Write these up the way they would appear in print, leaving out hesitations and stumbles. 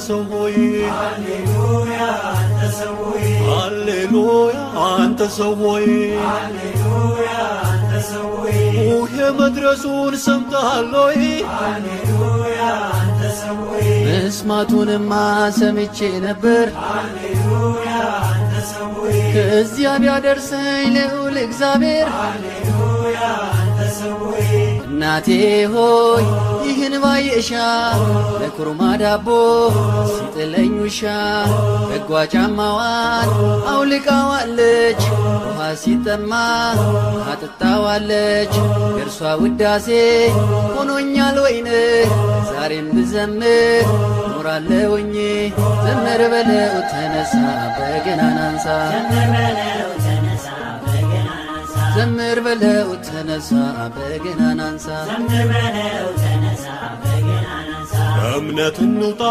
ሰው ሆይ ሃሌሉያ አንተ ሰው ሆይ ሃሌሉያ አንተ ሰው ሆይ ሃሌሉያ አንተ ሰው ሆይ ሙሄ መድረሱን ሰምተሃል ሆይ ሃሌሉያ አንተ ሰው ሆይ መስማቱንማ ሰምቼ ነበር ሃሌሉያ አንተ ሰው ሆይ ከዚያ ቢያደርሰኝ ልዑል እግዚአብሔር ሃሌሉያ አንተ ሰው ሆይ እናቴ ሆይ ይህን ባየሻ ለኩርማ ዳቦ ሲጥለኝ ውሻ በጓ ጫማዋን አውልቃዋለች ውሃ ሲጠማ አጥጣዋለች የእርሷ ውዳሴ ሆኖኛል ወይን ዛሬም ብዘምር ኖራለሁኝ ዘምር በለው ተነሳ በገናን አንሳ ዘምር በለው ተነሳ በገናን አንሳ እምነት እንውጣ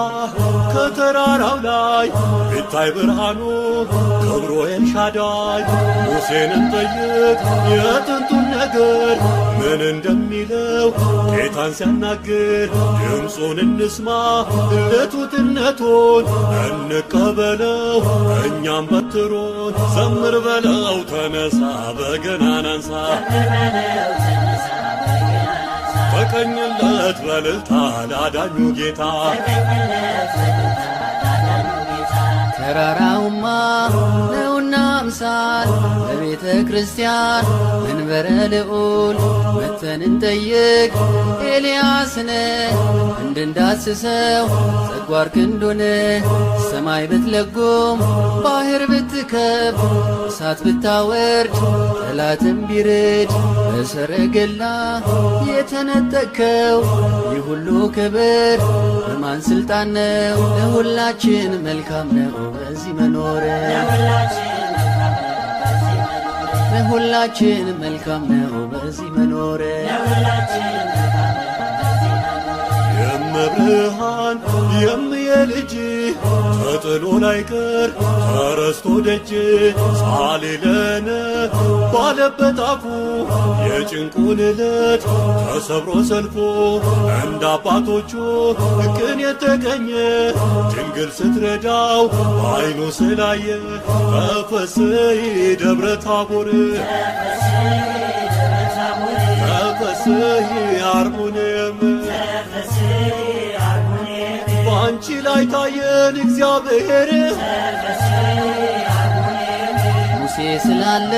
ከተራራው ላይ ይታይ ብርሃኑ ክብሮ ኤልሻዳይ ሙሴን እንጠይቅ የጥንቱን ነገር ምን እንደሚለው ጌታን ሲያናግር ድምፁን እንስማ ለቱትነቱን እንቀበለው እኛም በትሮን ዘምር በለው ተነሳ በገናን አንሳ ተቀኝለት በልልታ ላዳኙ ጌታ ተራራውማ ነውና አምሳል በቤተ ክርስቲያን መንበረ ልዑል መተን እንጠይቅ ኤልያስን እንድንዳስሰው ጸጓር ክንዱን ሰማይ ብትለጉም ባህር ብትከብ እሳት ብታወርድ ጠላትም ቢርድ በሰረገላ የተነጠከው ይህ ሁሉ ክብር በማን ስልጣን ነው? ለሁላችን መልካም ነው በዚህ መኖር ለሁላችን መልካም ነው በዚህ መኖር የመብርሃን የምየልጅ ተጥሎ ላይቀር ተረስቶ ደጅ ሳሊለነ ባለበት አፉ የጭንቁን ዕለት ተሰብሮ ሰልፎ እንደ አባቶቹ ቅን የተገኘ ድንግል ስትረዳው አይኑ ስላየ ተፈስሒ ደብረ ታቦር ተፈስሒ አርሙኔም ባንቺ ላይ ታየን እግዚአብሔር ሙሴ ስላለ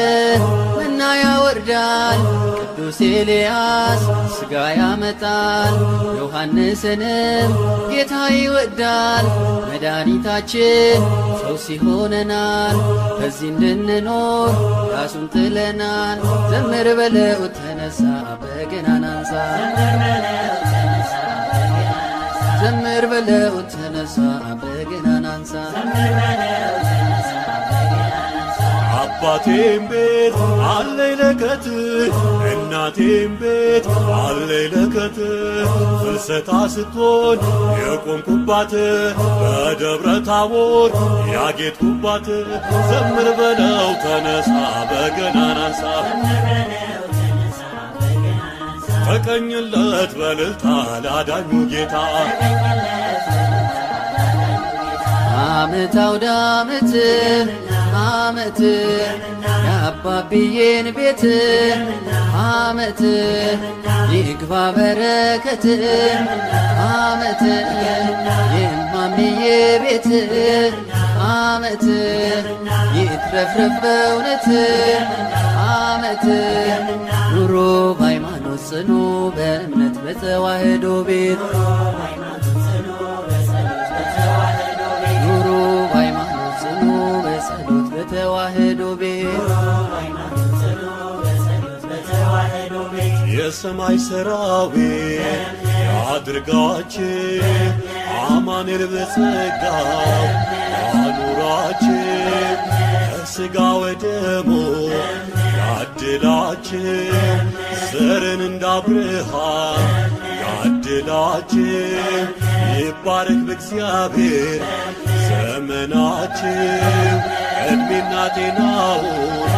መና ያወርዳል ቅዱስ ኤልያስ ሥጋ ያመጣል ዮሐንስንም ጌታ ይወዳል መድኃኒታችን ፈውስ ይሆነናል በዚህ እንድንኖር ራሱን ጥለናል ዘምር በለው ተነሳ በገናን አንሳ ዘምር በለው ተነሳ በገናን አንሳ አባቴም ቤት አለኝ ለከት እናቴም ቤት አለኝ ለከት ፍልሰታ ስትሆን የቆምኩባት በደብረ ታቦር ያጌጥኩባት ዘምር በለው ተነሳ በገናን አንሳ ተቀኝለት በልልታ ላዳኙ ጌታ ዓመት አውደ ዓመት ዓመት የአባብዬን ቤት ዓመት ይግባ በረከት ዓመት የማምዬ ቤት ዓመት ይትረፍረፍ በእውነት ዓመት ኑሮ በሃይማኖት ጽኑ በእምነት በተዋህዶ ቤት ኑሮ በሃይማኖት ጽኑ በጸሎት በተዋህዶ ቤት የሰማይ ሰራዊት ያድርጋችሁ አማኑኤል በጸጋው ያኑራችሁ ከሥጋ ወደሙ ያድላችሁ ዘርን እንደ አብርሃም ያድላችሁ ይባረክ በእግዚአብሔር ዘመናችሁ ዕድሜና ጤናውን